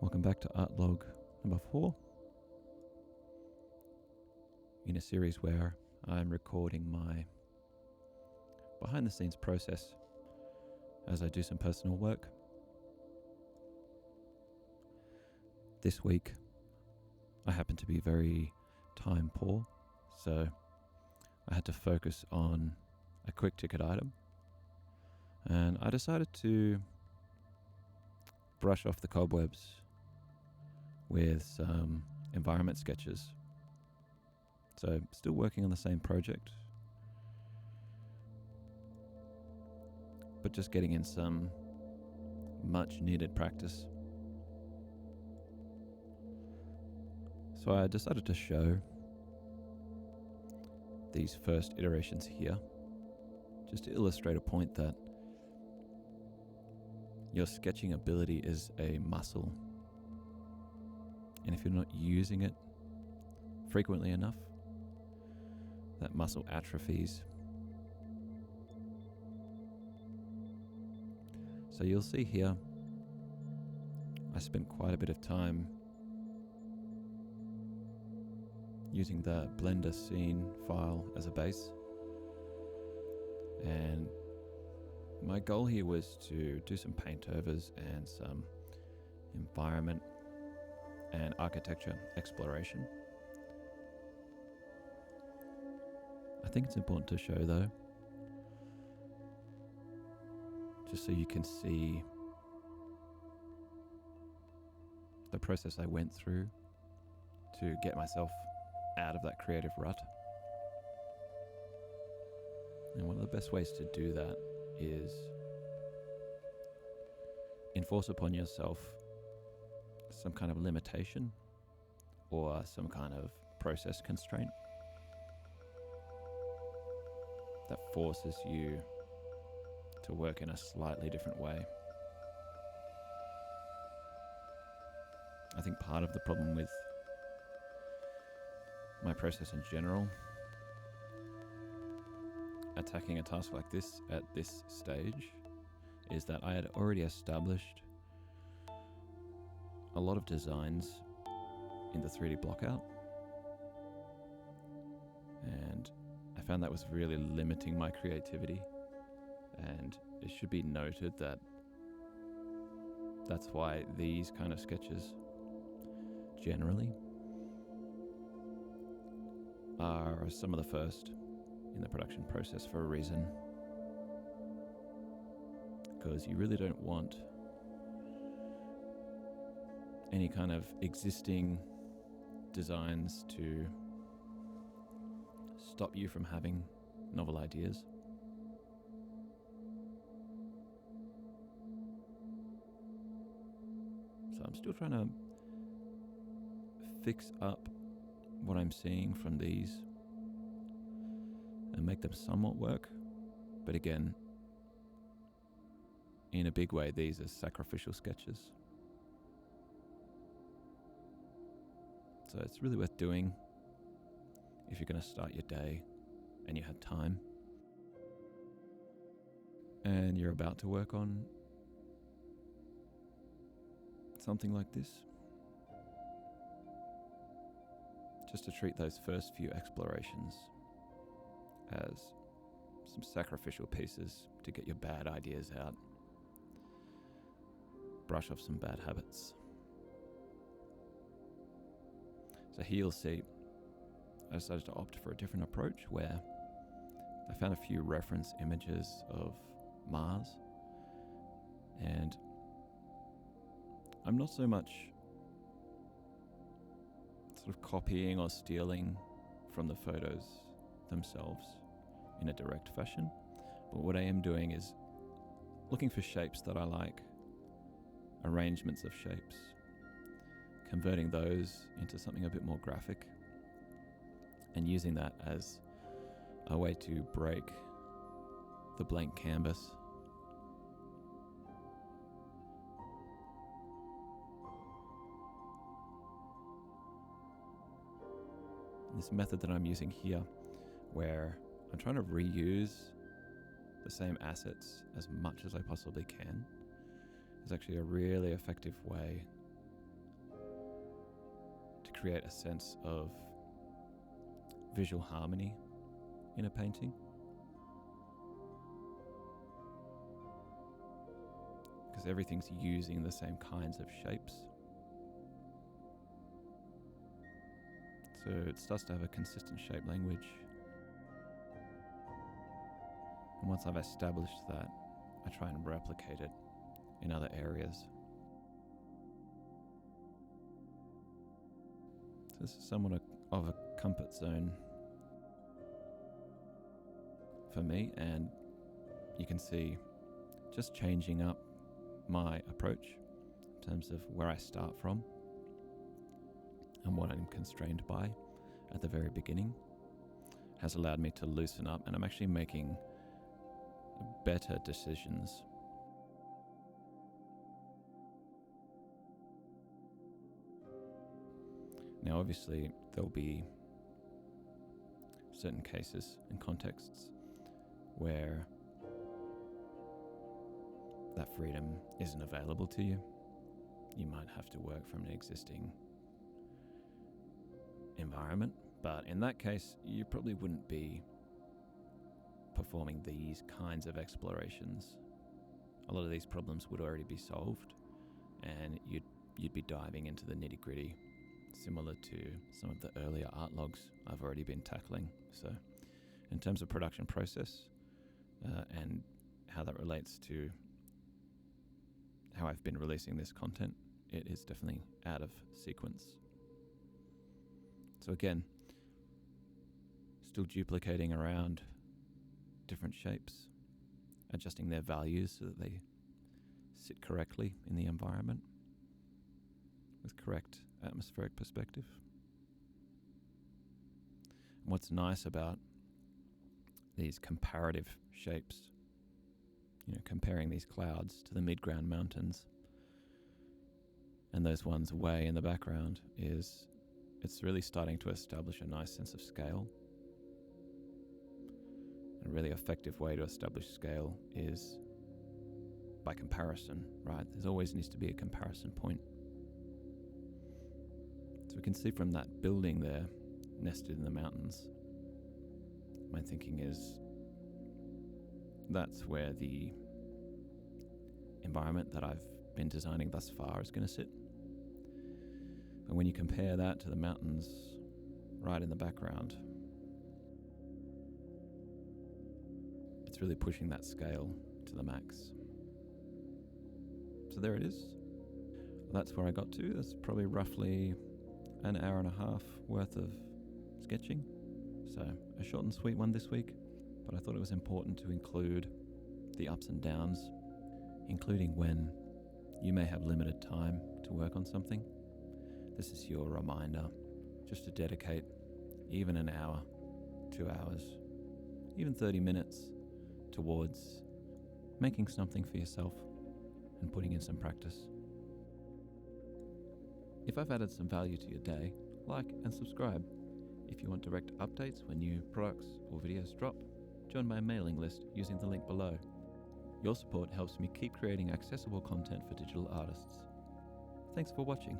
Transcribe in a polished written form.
Welcome back to Art Log number 4, in a series where I'm recording my behind the scenes process as I do some personal work. This week I happen to be very time poor, so I had to focus on a quick ticket item, and I decided to brush off the cobwebs with some environment sketches. So still working on the same project, but just getting in some much needed practice. So I decided to show these first iterations here, just to illustrate a point that your sketching ability is a muscle. And if you're not using it frequently enough, that muscle atrophies. So you'll see here, I spent quite a bit of time using the Blender scene file as a base. And my goal here was to do some paint overs and some environment and architecture exploration. I think it's important to show though, just so you can see the process I went through to get myself out of that creative rut. And one of the best ways to do that is enforce upon yourself some kind of limitation or some kind of process constraint that forces you to work in a slightly different way. I think part of the problem with my process in general, attacking a task like this at this stage, is that I had already established a lot of designs in the 3D blockout, and I found that was really limiting my creativity. And it should be noted that that's why these kind of sketches generally are some of the first in the production process for a reason, because you really don't want any kind of existing designs to stop you from having novel ideas. So I'm still trying to fix up what I'm seeing from these and make them somewhat work. But again, in a big way, these are sacrificial sketches. So it's really worth doing if you're going to start your day and you have time and you're about to work on something like this. Just to treat those first few explorations as some sacrificial pieces to get your bad ideas out, brush off some bad habits. So here you'll see I decided to opt for a different approach where I found a few reference images of Mars, and I'm not so much sort of copying or stealing from the photos themselves in a direct fashion, but what I am doing is looking for shapes that I like, arrangements of shapes, converting those into something a bit more graphic, and using that as a way to break the blank canvas. This method that I'm using here, where I'm trying to reuse the same assets as much as I possibly can, is actually a really effective way create a sense of visual harmony in a painting. Because everything's using the same kinds of shapes. So it starts to have a consistent shape language. And once I've established that, I try and replicate it in other areas. So this is somewhat of a comfort zone for me, and you can see just changing up my approach in terms of where I start from and what I'm constrained by at the very beginning has allowed me to loosen up, and I'm actually making better decisions. Now obviously there'll be certain cases and contexts where that freedom isn't available to you. You might have to work from an existing environment, but in that case you probably wouldn't be performing these kinds of explorations. A lot of these problems would already be solved, and you'd be diving into the nitty-gritty, similar to some of the earlier art logs I've already been tackling. So in terms of production process and how that relates to how I've been releasing this content, it is definitely out of sequence. So again, still duplicating around different shapes, adjusting their values so that they sit correctly in the environment with correct atmospheric perspective. And what's nice about these comparative shapes, comparing these clouds to the mid-ground mountains and those ones way in the background, is it's really starting to establish a nice sense of scale. A really effective way to establish scale is by comparison, right? There always needs to be a comparison point. So we can see from that building there, nested in the mountains, my thinking is that's where the environment that I've been designing thus far is going to sit. And when you compare that to the mountains right in the background, it's really pushing that scale to the max. So there it is. That's where I got to. That's probably roughly an hour and a half worth of sketching. So a short and sweet one this week, but I thought it was important to include the ups and downs, including when you may have limited time to work on something. This is your reminder just to dedicate even an hour, 2 hours, even 30 minutes towards making something for yourself and putting in some practice. If I've added some value to your day, like and subscribe. If you want direct updates when new products or videos drop, join my mailing list using the link below. Your support helps me keep creating accessible content for digital artists. Thanks for watching.